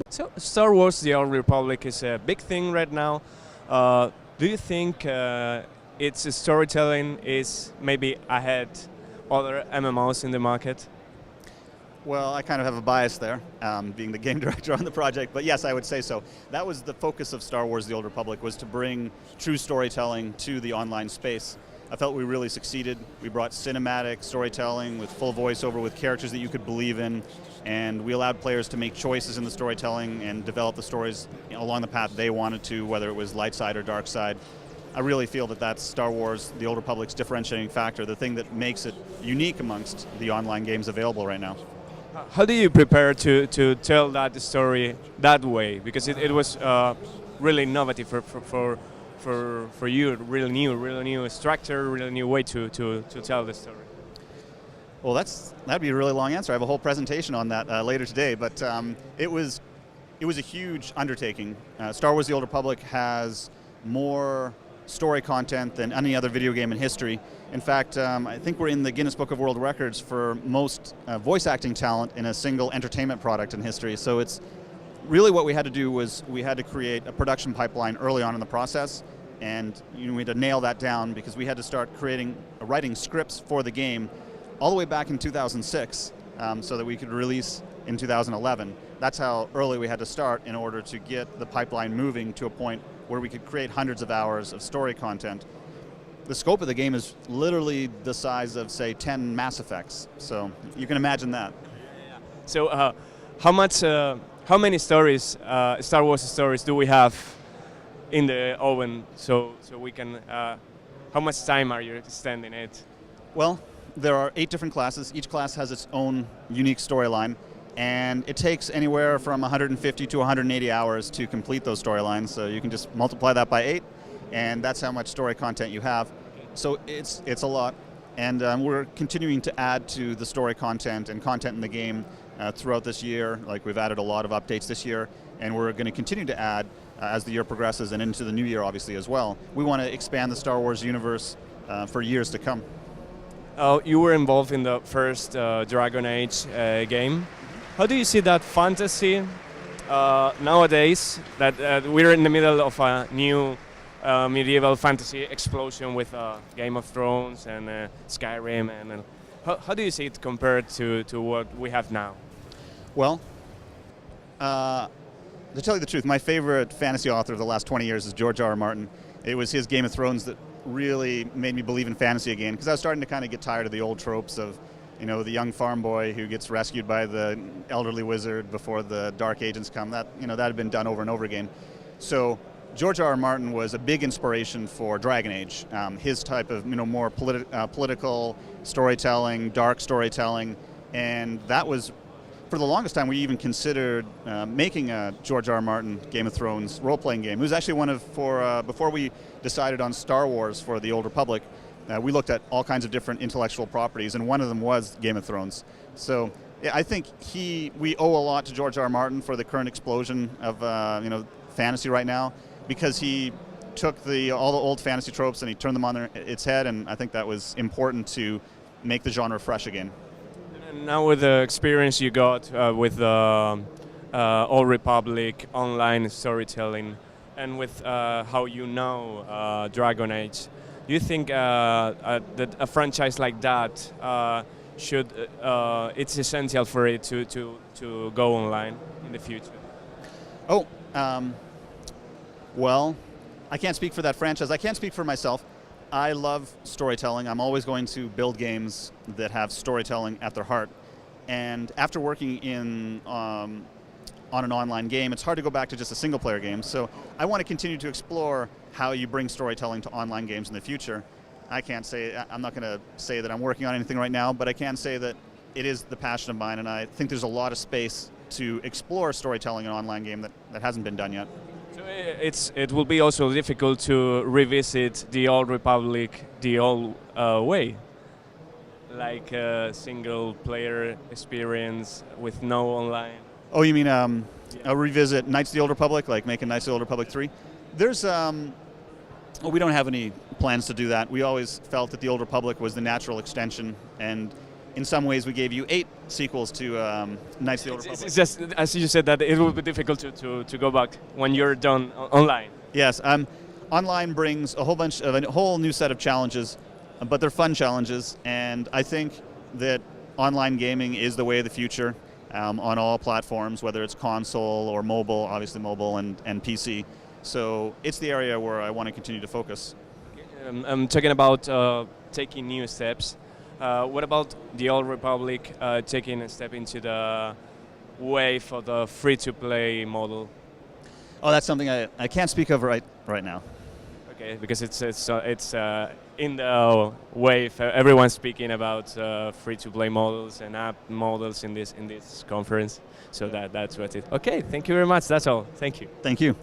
So, Star Wars: The Old Republic is a big thing right now. Do you think its storytelling is maybe ahead other MMOs in the market? Well, I kind of have a bias there, being the game director on the project, but yes, I would say so. That was the focus of Star Wars: The Old Republic, was to bring true storytelling to the online space. I felt we really succeeded. We brought cinematic storytelling with full voiceover, with characters that you could believe in, and we allowed players to make choices in the storytelling and develop the stories along the path they wanted to, whether it was light side or dark side. I really feel that that's Star Wars: The Old Republic's differentiating factor, the thing that makes it unique amongst the online games available right now. How do you prepare to tell that story that way? Because it was really innovative for you, really new structure, really new way to tell the story. Well, that'd be a really long answer. I have a whole presentation on that later today, but it was a huge undertaking. Star Wars: The Old Republic has more story content than any other video game in history. In fact, I think we're in the Guinness Book of World Records for most voice acting talent in a single entertainment product in history. So it's really what we had to do was we had to create a production pipeline early on in the process, and we had to nail that down because we had to start writing scripts for the game all the way back in 2006 so that we could release in 2011. That's how early we had to start in order to get the pipeline moving to a point where we could create hundreds of hours of story content. The scope of the game is literally the size of, say, 10 Mass Effects, so you can imagine that. So how many stories, Star Wars stories, do we have in the oven? So we can. How much time are you spending it? Well, there are 8 different classes. Each class has its own unique storyline, and it takes anywhere from 150 to 180 hours to complete those storylines. So you can just multiply that by 8, and that's how much story content you have. So it's a lot, and we're continuing to add to the story content and content in the game throughout this year. Like, we've added a lot of updates this year, and we're going to continue to add as the year progresses and into the new year, obviously, as well. We want to expand the Star Wars universe for years to come. You were involved in the first Dragon Age game. How do you see that fantasy nowadays, that we're in the middle of a new medieval fantasy explosion with Game of Thrones and Skyrim, and how do you see it compared to what we have now? Well, to tell you the truth, my favorite fantasy author of the last 20 years is George R.R. Martin. It was his Game of Thrones that really made me believe in fantasy again, because I was starting to kind of get tired of the old tropes of, the young farm boy who gets rescued by the elderly wizard before the dark agents come. That had been done over and over again. So George R.R. Martin was a big inspiration for Dragon Age. His type of more political storytelling, dark storytelling, and that was, for the longest time, we even considered making a George R.R. Martin Game of Thrones role-playing game. It was actually before we decided on Star Wars for the Old Republic, we looked at all kinds of different intellectual properties, and one of them was Game of Thrones. So yeah, I think we owe a lot to George R.R. Martin for the current explosion of fantasy right now, because he took all the old fantasy tropes and he turned them on its head, and I think that was important to make the genre fresh again. And now with the experience you got with the Old Republic online storytelling, and with how you know Dragon Age, do you think that a franchise like that it's essential for it to go online in the future? Oh, well, I can't speak for that franchise. I can't speak for myself. I love storytelling. I'm always going to build games that have storytelling at their heart. And after working on an online game, it's hard to go back to just a single-player game. So I want to continue to explore how you bring storytelling to online games in the future. I'm not going to say that I'm working on anything right now, but I can say that it is the passion of mine, and I think there's a lot of space to explore storytelling in an online game that hasn't been done yet. So it will be also difficult to revisit the Old Republic the old way, like a single-player experience with no online. Oh, you mean a revisit Knights of the Old Republic, like making Knights of the Old Republic 3? There's we don't have any plans to do that. We always felt that the Old Republic was the natural extension, and in some ways we gave you 8 sequels to Knights of the Old Republic. It's just, as you said, that it will be difficult to go back when you're done online. Yes, online brings a whole new set of challenges, but they're fun challenges, and I think that online gaming is the way of the future on all platforms, whether it's console or mobile, obviously mobile and PC. So it's the area where I want to continue to focus. I'm talking about taking new steps. What about the Old Republic taking a step into the wave of the free-to-play model? Oh, that's something I can't speak of right now. Okay, because it's in the wave. Everyone's speaking about free-to-play models and app models in this conference. So that's what it. Okay, thank you very much. That's all. Thank you. Thank you.